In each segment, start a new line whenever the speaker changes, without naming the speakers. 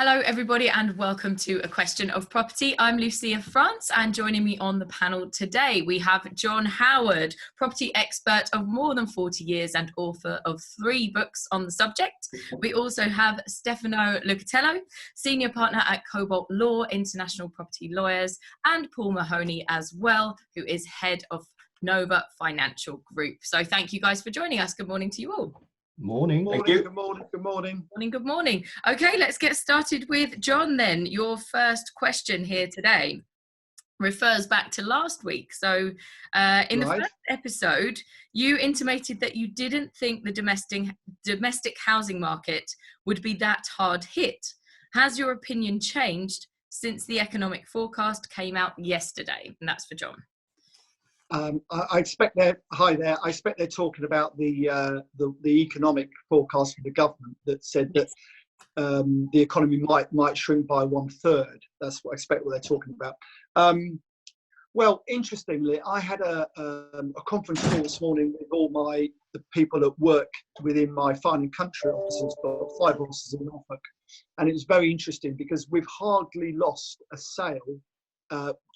Hello everybody and welcome to A Question of Property. I'm Lucia France, and joining me on the panel today we have John Howard, property expert of more than 40 years and author of 3 books on the subject. We also have Stefano Lucatello, senior partner at Kobalt Law, international property lawyers, and Paul Mahoney as well, who is head of Nova Financial Group. So thank you guys for joining us. Good morning to you all.
Morning.
Thank you. Good morning. Good morning.
Good morning. Okay, let's get started with John then. Your first question here today refers back to last week. So in the first episode, you intimated that you didn't think the domestic housing market would be that hard hit. Has your opinion changed since the economic forecast came out yesterday? And that's for John.
I expect I expect they're talking about the economic forecast from the government that said that the economy might shrink by 1/3. That's what I expect what they're talking about. Well, interestingly, I had a conference call this morning with all the people that work within my Fine and Country offices, got 5 offices in Norfolk, and it was very interesting because we've hardly lost a sale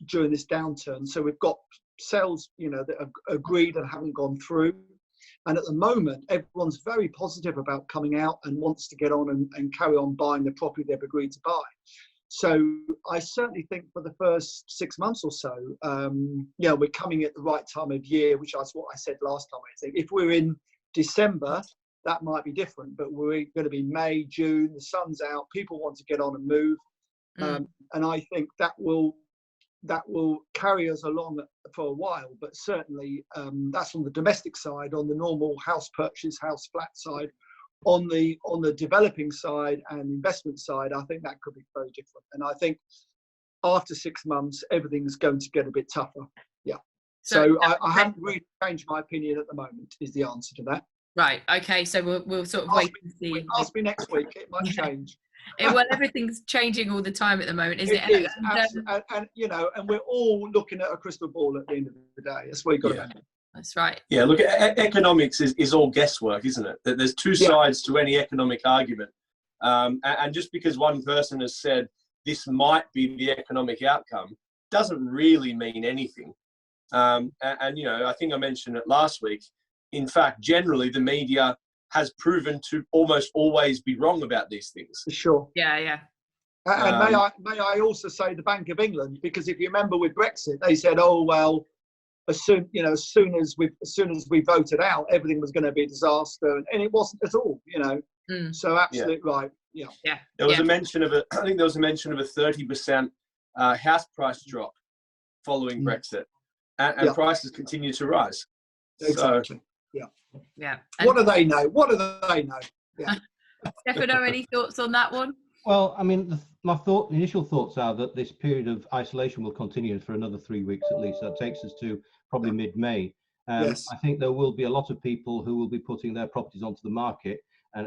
during this downturn. So we've got sales, that have agreed and haven't gone through. And at the moment, everyone's very positive about coming out and wants to get on and carry on buying the property they've agreed to buy. So I certainly think for the first 6 months or so, we're coming at the right time of year, which is what I said last time. I think if we're in December, that might be different, but we're going to be May, June, the sun's out, people want to get on and move. And I think that will carry us along for a while, but certainly that's on the domestic side. On the normal house purchase, house flat side, on the developing side and investment side, I think that could be very different. And I think after 6 months, everything's going to get a bit tougher. Yeah. So I haven't really changed my opinion at the moment, is the answer to that.
Right. Okay. So we'll sort of wait and see.
Ask me next week. It might change.
Well, everything's changing all the time at the moment, isn't it?
It is, and we're all looking at a crystal ball at the end of the day. That's what you've got to remember.
That's right.
Yeah, look, economics is all guesswork, isn't it? There's 2 sides to any economic argument. And just because one person has said this might be the economic outcome doesn't really mean anything. I think I mentioned it last week. In fact, generally, the media has proven to almost always be wrong about these things.
Sure.
Yeah.
And may I also say the Bank of England, because if you remember with Brexit, they said, "Oh well, as soon as we voted out, everything was going to be a disaster," and it wasn't at all. So absolutely right. Yeah.
There was a mention of I think there was a mention of a 30% house price drop following Brexit, and prices continue to rise.
Exactly.
So,
yeah.
What do they know? Yeah.
Stefano, any thoughts on that one?
Well, I mean, my initial thoughts are that this period of isolation will continue for another 3 weeks at least. That takes us to probably mid-May.
Yes.
I think there will be a lot of people who will be putting their properties onto the market, and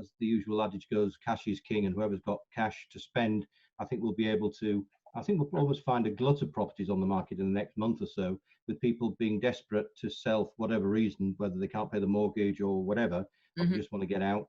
as the usual adage goes, cash is king, and whoever's got cash to spend, I think we'll be able to. I think we'll almost find a glut of properties on the market in the next month or so, with people being desperate to sell for whatever reason, whether they can't pay the mortgage or whatever, or just want to get out.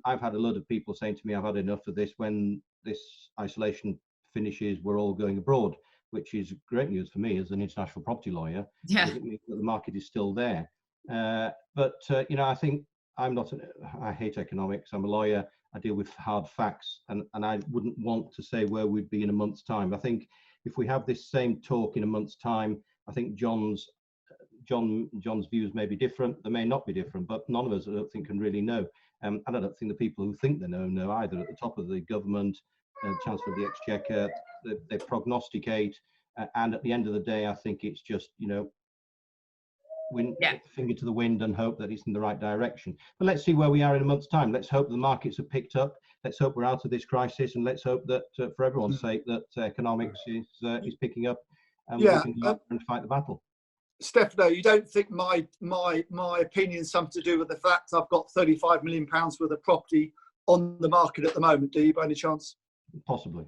I've had a lot of people saying to me, I've had enough of this. When this isolation finishes, we're all going abroad, which is great news for me as an international property lawyer.
Yeah.
It means that the market is still there. But I think I hate economics. I'm a lawyer. I deal with hard facts, and I wouldn't want to say where we'd be in a month's time. I think if we have this same talk in a month's time, I think John's views may be different. They may not be different, but none of us, I don't think, can really know. And I don't think the people who think they know either. At the top of the government, Chancellor of the Exchequer, they prognosticate, and at the end of the day, I think it's just put the finger to the wind and hope that it's in the right direction. But let's see where we are in a month's time. Let's hope the markets have picked up. Let's hope we're out of this crisis, and let's hope that, for everyone's sake, that economics is picking up, and we can go out and fight the battle.
Stefano, you don't think my opinion is something to do with the fact I've got £35 million worth of property on the market at the moment, do you, by any chance?
Possibly.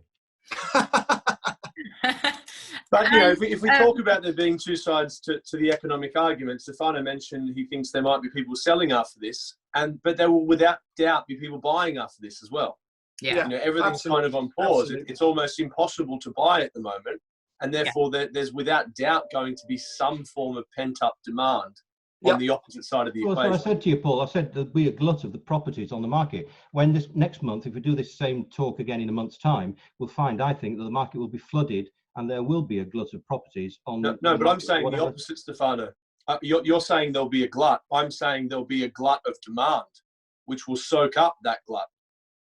But if we talk about there being 2 sides to the economic argument, Stefano mentioned he thinks there might be people selling after this, but there will without doubt be people buying after this as well.
Yeah.
You know, everything's kind of on pause. It's almost impossible to buy at the moment, and therefore there's without doubt going to be some form of pent-up demand on the opposite side of the equation.
Well, I said to you, Paul, I said there'll be a glut of the properties on the market. When this next month, if we do this same talk again in a month's time, we'll find, I think, that the market will be flooded and there will be a glut of properties on
No, but I'm saying the opposite, Stefano. You're saying there'll be a glut. I'm saying there'll be a glut of demand, which will soak up that glut.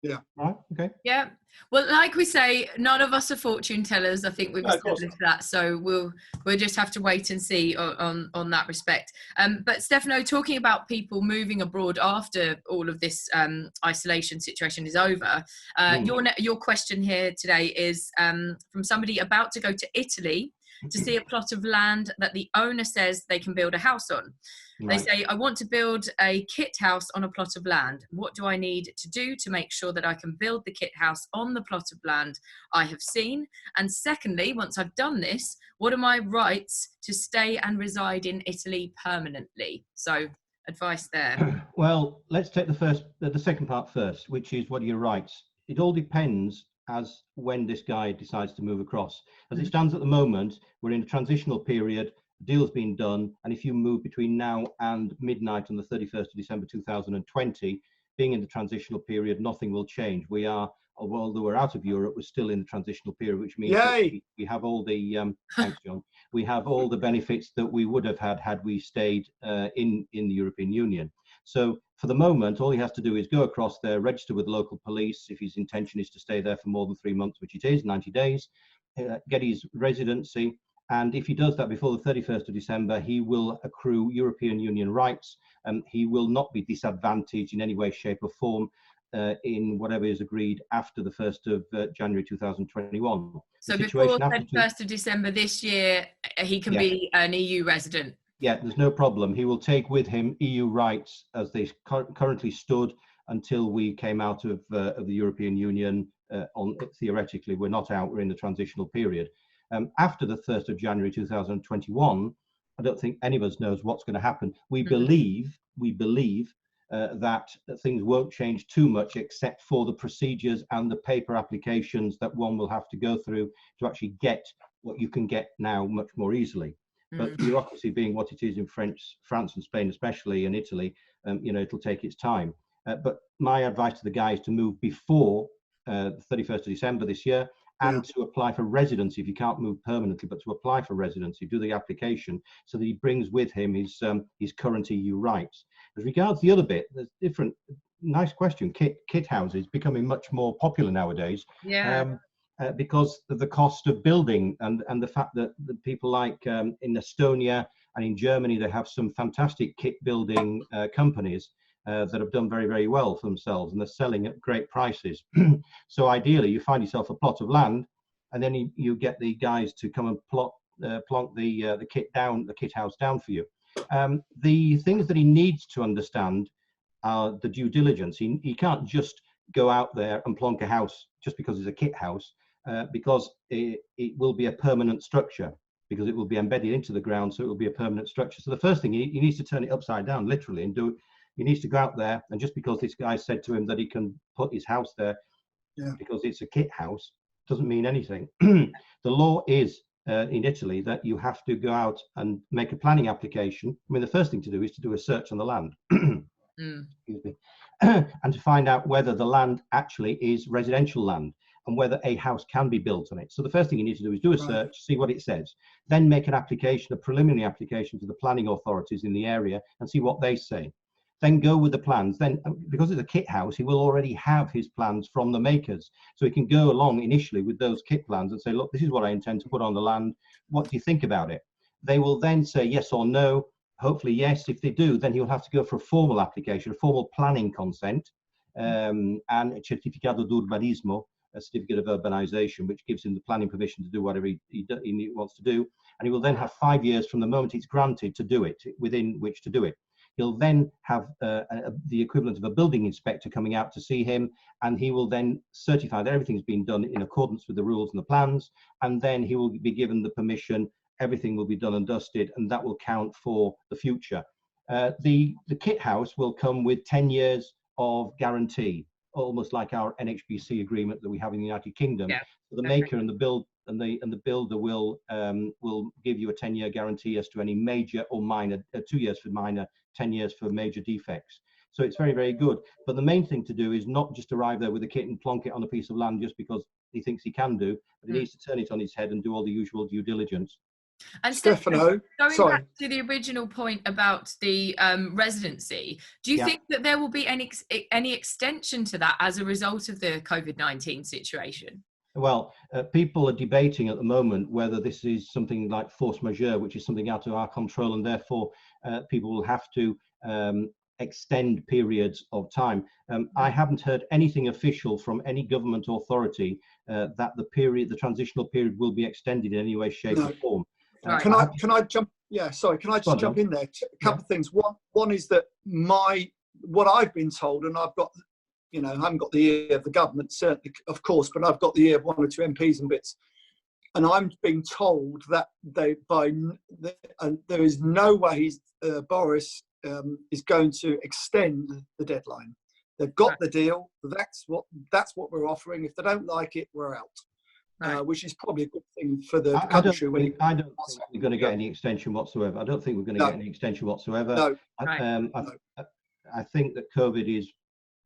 Yeah.
Right. Okay.
Yeah. Well, like we say, none of us are fortune tellers. I think we've established that. So we'll just have to wait and see on that respect. But Stefano, talking about people moving abroad after all of this isolation situation is over, your question here today is from somebody about to go to Italy to see a plot of land that the owner says they can build a house on. They say, I want to build a kit house on a plot of land. What do I need to do to make sure that I can build the kit house on the plot of land I have seen? And secondly, once I've done this, what are my rights to stay and reside in Italy permanently? So advice there.
Well, let's take the second part first, which is what are your rights? It all depends as when this guy decides to move across. As it stands at the moment, we're in a transitional period. Deal's been done, and if you move between now and midnight on the 31st of December 2020, being in the transitional period, nothing will change. We are, although we're out of Europe, we're still in the transitional period, which means we have all the thanks, John. We have all the benefits that we would have had we stayed in the European Union. So for the moment, all he has to do is go across there, register with local police if his intention is to stay there for more than 3 months, which it is, 90 days, get his residency. And if he does that before the 31st of December, he will accrue European Union rights. He will not be disadvantaged in any way, shape or form in whatever is agreed after the 1st of January 2021.
So before 31st of December this year, he can be an EU resident?
Yeah, there's no problem. He will take with him EU rights as they currently stood until we came out of the European Union. Theoretically, we're not out, we're in the transitional period. After the 1st of January 2021, I don't think any of us knows what's going to happen. We believe that things won't change too much, except for the procedures and the paper applications that one will have to go through to actually get what you can get now much more easily. But bureaucracy being what it is in France and Spain, especially, and Italy, it'll take its time. But my advice to the guy is to move before the 31st of December this year, and to apply for residency if you can't move permanently, but to apply for residency, do the application so that he brings with him his current EU rights. As regards the other bit, there's different. Nice question. Kit houses becoming much more popular nowadays. Because of the cost of building and the fact that the people like in Estonia and in Germany, they have some fantastic kit building companies that have done very, very well for themselves, and they're selling at great prices. So ideally, you find yourself a plot of land, and then you get the guys to come and plonk the kit house down for you. The things that he needs to understand are the due diligence. He can't just go out there and plonk a house just because it's a kit house, because it will be a permanent structure, because it will be embedded into the ground, so it will be a permanent structure. So the first thing, he needs to turn it upside down, literally, and he needs to go out there, and just because this guy said to him that he can put his house there because it's a kit house, doesn't mean anything. The law is in Italy that you have to go out and make a planning application. I mean, the first thing to do is to do a search on the land. Excuse me. And to find out whether the land actually is residential land and whether a house can be built on it. So the first thing you need to do is do a search, see what it says, then make an application, a preliminary application to the planning authorities in the area and see what they say. Then go with the plans. Then, because it's a kit house, he will already have his plans from the makers. So he can go along initially with those kit plans and say, look, this is what I intend to put on the land. What do you think about it? They will then say yes or no. Hopefully yes. If they do, then he'll have to go for a formal application, a formal planning consent, and a certificado d'urbanismo, a certificate of urbanization, which gives him the planning permission to do whatever he wants to do. And he will then have 5 years from the moment it's granted to do it, within which to do it. He'll then have the equivalent of a building inspector coming out to see him, and he will then certify that everything's been done in accordance with the rules and the plans, and then he will be given the permission. Everything will be done and dusted, and that will count for the future. The kit house will come with 10 years of guarantee. almost like our NHBC agreement that we have in the United Kingdom.
Yeah.
So the maker and the build and the builder will give you a 10-year guarantee as to any major or minor, 2 years for minor, 10 years for major defects. So it's very, very good. But the main thing to do is not just arrive there with a kit and plonk it on a piece of land just because he thinks he can do, but he needs to turn it on his head and do all the usual due diligence.
And
Stefano,
going
sorry.
back to the original point about the residency, do you think that there will be any extension to that as a result of the COVID-19 situation?
Well, people are debating at the moment whether this is something like force majeure, which is something out of our control, and therefore people will have to extend periods of time. I haven't heard anything official from any government authority that the transitional period will be extended in any way, shape, or form.
Right.
Can I jump? Yeah, sorry. Can I just jump in there? A couple of things. One is that what I've been told, and I've got, I haven't got the ear of the government, certainly, of course, but I've got the ear of one or two MPs and bits, and I'm being told that there is no way Boris is going to extend the deadline. They've got the deal. That's what we're offering. If they don't like it, we're out. Which is probably a good thing for the country.
I don't think we're going to get any extension whatsoever. I don't think we're going to get any extension whatsoever.
No.
I think that COVID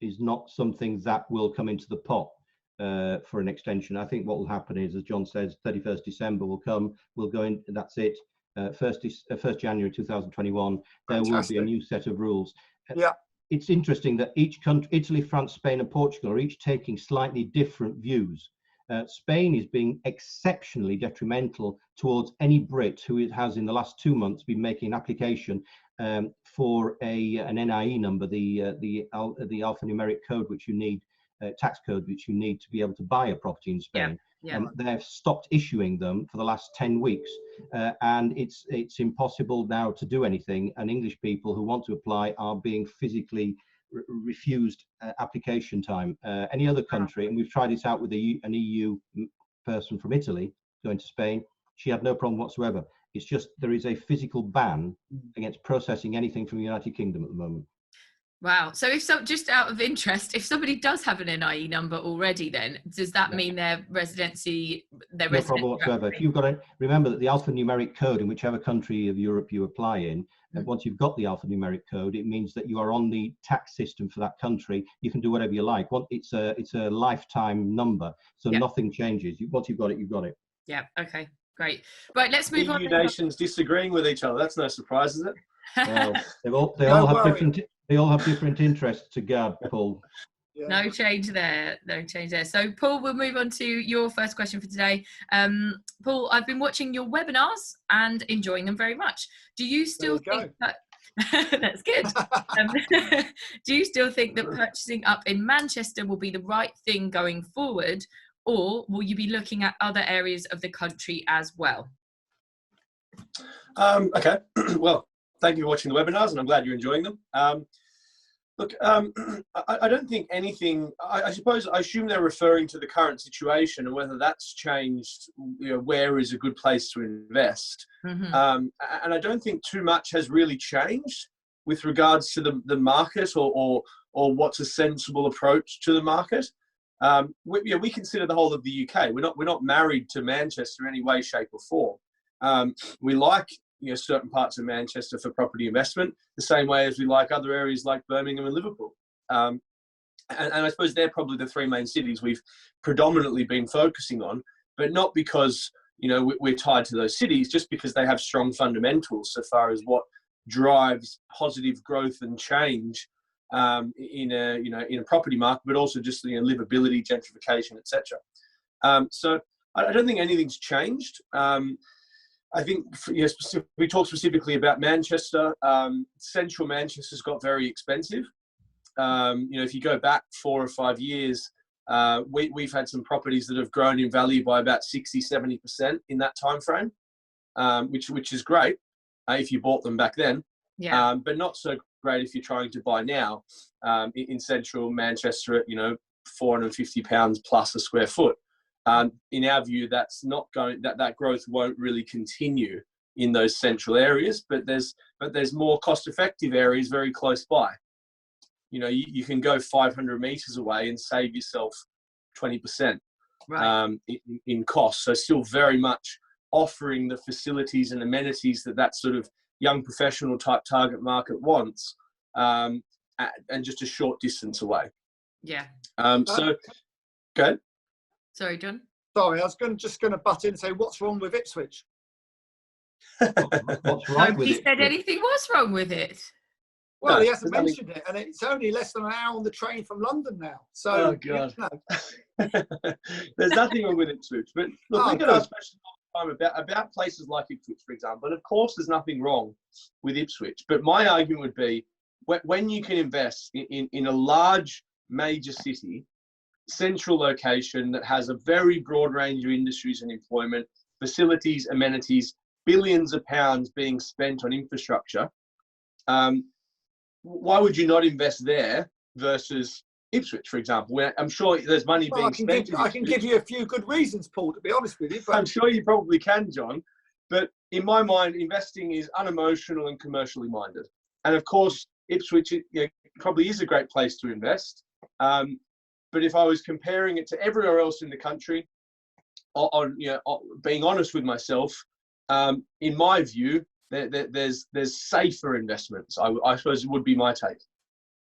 is not something that will come into the pot for an extension. I think what will happen is, as John says, 31st December will come, we'll go in, that's it. 1st January 2021, there will be a new set of rules. It's interesting that each country, Italy, France, Spain and Portugal, are each taking slightly different views. Spain is being exceptionally detrimental towards any Brit who has in the last 2 months been making an application for an NIE number, the alphanumeric code which you need, tax code which you need to be able to buy a property in Spain. They've stopped issuing them for the last 10 weeks, and it's impossible now to do anything. And English people who want to apply are being physically refused application time. Any other country, and we've tried this out with an EU person from Italy going to Spain, she had no problem whatsoever. It's just there is a physical ban against processing anything from the United Kingdom at the moment.
Wow. So just out of interest, if somebody does have an NIE number already, then does that mean their residency?
No problem whatsoever. If you've got to remember that the alphanumeric code in whichever country of Europe you apply in, and once you've got the alphanumeric code, it means that you are on the tax system for that country. You can do whatever you like. It's a lifetime number, so nothing changes. Once you've got it, you've got it.
Yeah. Okay. Great. Right. Let's move on.
EU nations disagreeing with each other. That's no surprise, is it?
Well, they all have different interests to guard, Paul.
No change there. No change there. So, Paul, we'll move on to your first question for today. Paul, I've been watching your webinars and enjoying them very much. Do you still think that... That's good. Do you still think that purchasing up in Manchester will be the right thing going forward, or will you be looking at other areas of the country as well?
Okay. Well, thank you for watching the webinars, and I'm glad you're enjoying them. Look, I don't think anything, I assume they're referring to the current situation and whether that's changed, where is a good place to invest. And I don't think too much has really changed with regards to the market or what's a sensible approach to the market. We consider the whole of the UK. We're not married to Manchester in any way, shape or form. We like certain parts of Manchester for property investment, the same way as we like other areas like Birmingham and Liverpool. And I suppose they're probably the three main cities we've predominantly been focusing on, but not because, we're tied to those cities, just because they have strong fundamentals so far as what drives positive growth and change in a property market, but also just livability, gentrification, etc. So I don't think anything's changed. I think we talk specifically about Manchester. Central Manchester's got very expensive. If you go back 4 or 5 years, we've had some properties that have grown in value by about 60-70% in that time frame, which is great if you bought them back then. But not so great if you're trying to buy now in central Manchester at £450 plus a square foot. In our view, that's not going. That growth won't really continue in those central areas. But there's more cost-effective areas very close by. you can go 500 meters away and save yourself 20% in cost. So still very much offering the facilities and amenities that sort of young professional type target market wants, and just a short distance away.
Yeah.
So, go ahead.
Sorry, John.
Sorry, I was just going to butt in and say, what's wrong with Ipswich?
What's right with
Nobody
it?
said anything was wrong with it.
Well,
No,
he hasn't mentioned it, and it's only less than an hour on the train from London now. So,
oh god, there's nothing wrong with Ipswich. But look, we get a special time about places like Ipswich, for example. And of course, there's nothing wrong with Ipswich. But my argument would be when you can invest in a large major city, central location that has a very broad range of industries and employment, facilities, amenities, billions of pounds being spent on infrastructure. Why would you not invest there versus Ipswich, for example, where I'm sure there's money being spent?
I can give you a few good reasons, Paul, to be honest with you. But
I'm sure you probably can, John. But in my mind, investing is unemotional and commercially minded. And of course, Ipswich probably is a great place to invest. But if I was comparing it to everywhere else in the country, being honest with myself, in my view, there's safer investments. I suppose it would be my take.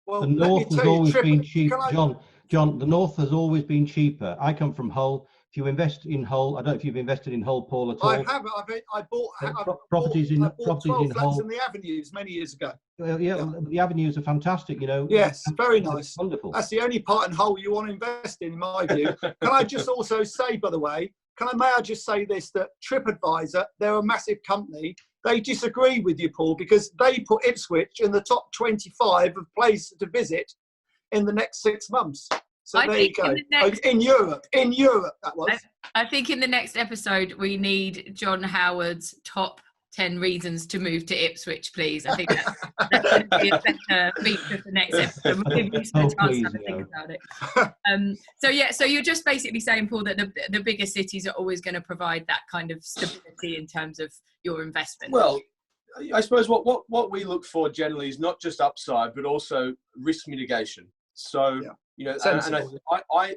Well,
The North has always been cheap, John. The North has always been cheaper. I come from Hull. If you invest in Hull, I don't know if you've invested in Hull, Paul, at all.
I have. I bought
properties in
12
in
flats
Hull.
in the Avenues many years ago.
The avenues are fantastic.
Yes, very nice.
Wonderful.
That's the only part in Hull you want to invest in my view. Can I just also say, by the way, may I just say this, that TripAdvisor, they're a massive company. They disagree with you, Paul, because they put Ipswich in the top 25 of places to visit in the next 6 months. So there you go. In Europe, that was.
I think in the next episode, we need John Howard's top 10 reasons to move to Ipswich, please. I think that's going to be a better feature for next episode. We'll give you some chance to have a think about it. So you're just basically saying, Paul, that the bigger cities are always going to provide that kind of stability in terms of your investment.
Well, I suppose what we look for generally is not just upside, but also risk mitigation. So, and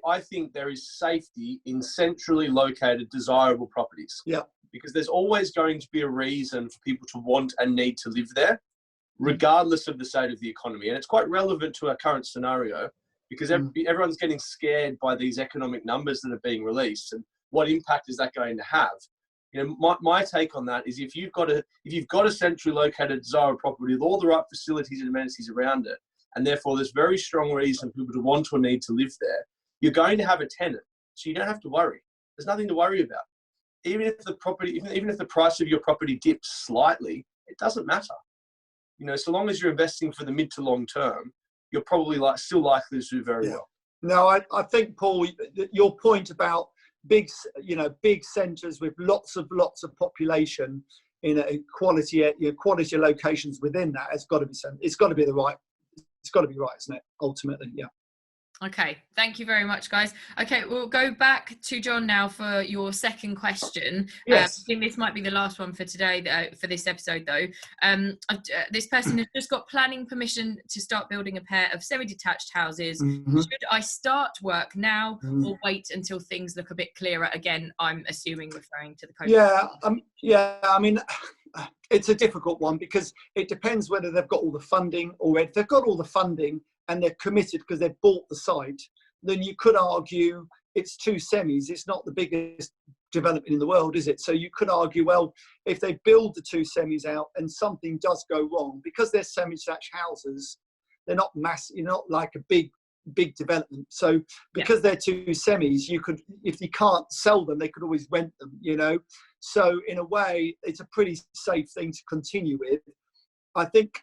I think there is safety in centrally located, desirable properties.
Yeah.
Because there's always going to be a reason for people to want and need to live there, regardless of the state of the economy. And it's quite relevant to our current scenario because everyone's getting scared by these economic numbers that are being released and what impact is that going to have. My take on that is if you've got a centrally located desirable property with all the right facilities and amenities around it, and therefore there's very strong reason for people to want or need to live there, you're going to have a tenant, so you don't have to worry. There's nothing to worry about. Even if the price of your property dips slightly, it doesn't matter. So long as you're investing for the mid to long term, you're probably still likely to do very well.
No, I think, Paul, your point about big centres with lots of population in a quality locations within that, it's got to be right, isn't it? Ultimately, yeah.
Okay, thank you very much, guys. Okay, we'll go back to John now for your second question.
Yes.
I think this might be the last one for today, for this episode, though. This person has just got planning permission to start building a pair of semi-detached houses. Mm-hmm. Should I start work now or wait until things look a bit clearer? Again, I'm assuming referring to the COVID.
I mean, it's a difficult one because it depends whether they've got all the funding already. If they've got all the funding and they're committed because they've bought the site, then you could argue it's 2 semis. It's not the biggest development in the world, is it? So you could argue, well, if they build the 2 semis out and something does go wrong, because they're semi-detached houses, they're not massive, not like a big development. So because they're 2 semis, you could, if you can't sell them, they could always rent them, So in a way, it's a pretty safe thing to continue with. I think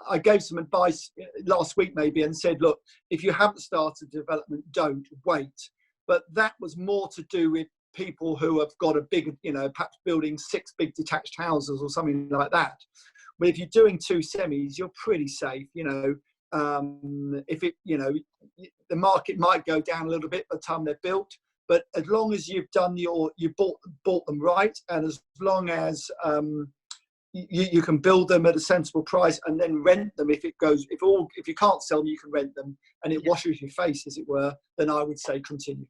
I gave some advice last week maybe and said, look, if you haven't started development, don't wait. But that was more to do with people who have got a big, perhaps building 6 big detached houses or something like that. But if you're doing 2 semis, you're pretty safe, if it, the market might go down a little bit by the time they're built, but as long as you've done you bought them right, and as long as you can build them at a sensible price and then rent them. If you can't sell them, you can rent them, and it washes your face, as it were. Then I would say continue.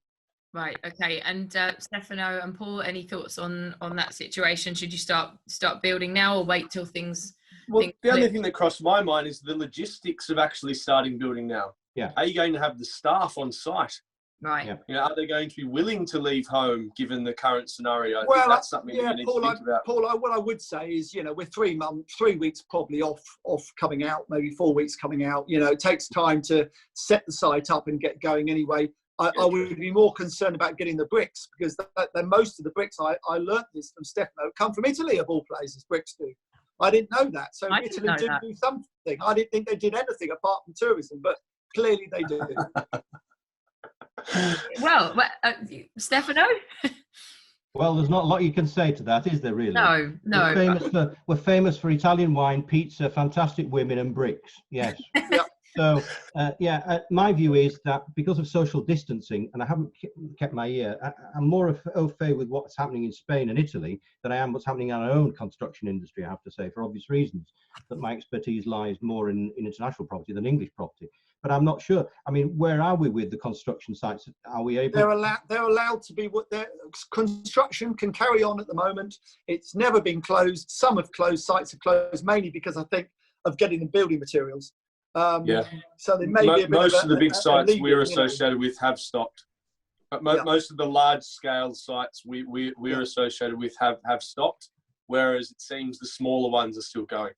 Right. Okay. And Stefano and Paul, any thoughts on that situation? Should you start building now, or wait till things?
Well, the only thing that crossed my mind is the logistics of actually starting building now.
Yeah.
Are you going to have the staff on site?
Right.
Yeah.
You know, are they going to be willing to leave home given the current scenario? I
Well,
think that's something that you need
Paul,
to think about.
Paul, what I would say is, you know, we're 3 weeks probably off coming out, maybe 4 weeks coming out. You know, it takes time to set the site up and get going anyway. I would be more concerned about getting the bricks, because most of the bricks, I learnt this from Stefano, come from Italy, of all places. Bricks do. I didn't know that. So Italy do something. I didn't think they did anything apart from tourism, but clearly they do.
Well, Stefano?
Well, there's not a lot you can say to that, is there, really?
No.
We're famous for Italian wine, pizza, fantastic women, and bricks. Yes.
Yeah.
So, my view is that because of social distancing, and I haven't kept my ear, I'm more au fait with what's happening in Spain and Italy than I am what's happening in our own construction industry, I have to say, for obvious reasons, that my expertise lies more in international property than English property. But I'm not sure. I mean, where are we with the construction sites? Are we able?
They're allowed to be. Their construction can carry on at the moment. It's never been closed. Some have closed. Sites have closed mainly because I think of getting the building materials. So there may be a bit
most of the big sites we're
you know.
associated with have stopped. But most of the large scale sites we're associated with have stopped, whereas it seems the smaller ones are still going.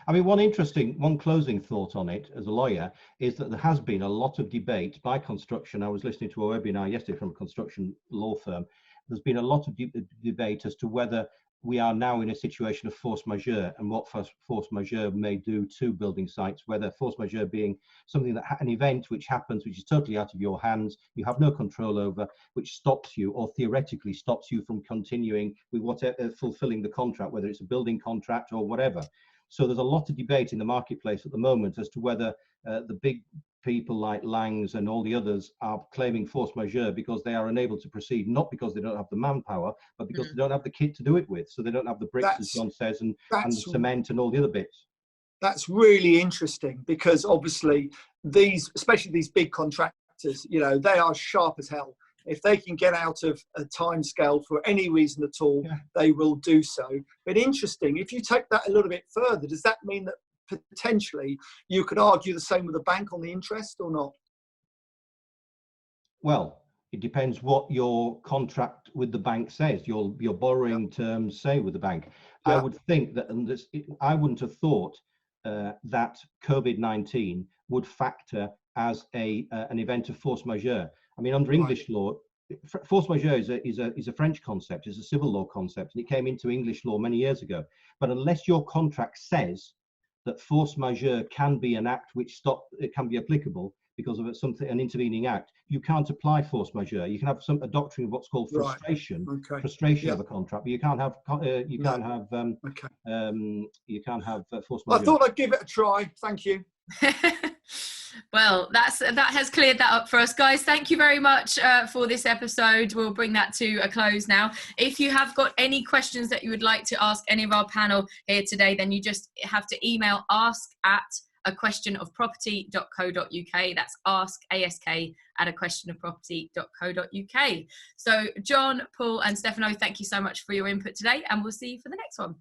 I mean, one closing thought on it as a lawyer is that there has been a lot of debate by construction. I was listening to a webinar yesterday from a construction law firm. There's been a lot of debate as to whether we are now in a situation of force majeure and what force majeure may do to building sites, whether force majeure being something an event which happens, which is totally out of your hands, you have no control over, which stops you or theoretically stops you from continuing with whatever, fulfilling the contract, whether it's a building contract or whatever. So there's a lot of debate in the marketplace at the moment as to whether the big people like Langs and all the others are claiming force majeure because they are unable to proceed, not because they don't have the manpower, but because they don't have the kit to do it with. So they don't have the bricks, as John says, and the cement and all the other bits. That's
really interesting, because obviously especially these big contractors, you know, they are sharp as hell. If they can get out of a time scale for any reason at all, they will do so. But interesting, if you take that a little bit further, does that mean that potentially you could argue the same with the bank on the interest or not?
Well, it depends what your contract with the bank says, your borrowing terms say with the bank. I would think that, and I wouldn't have thought that COVID-19 would factor as an event of force majeure. I mean, under English law, force majeure is a French concept, it's a civil law concept, and it came into English law many years ago. But unless your contract says that force majeure can be an act which it can be applicable because of an intervening act, you can't apply force majeure. You can have a doctrine of what's called frustration, of a contract, but you can't have force majeure.
I thought I'd give it a try. Thank you.
Well, that has cleared that up for us, guys. Thank you very much for this episode. We'll bring that to a close now. If you have got any questions that you would like to ask any of our panel here today, then you just have to email ask@aquestionofproperty.co.uk. That's ask@aquestionofproperty.co.uk. So John, Paul and Stefano, thank you so much for your input today, and we'll see you for the next one.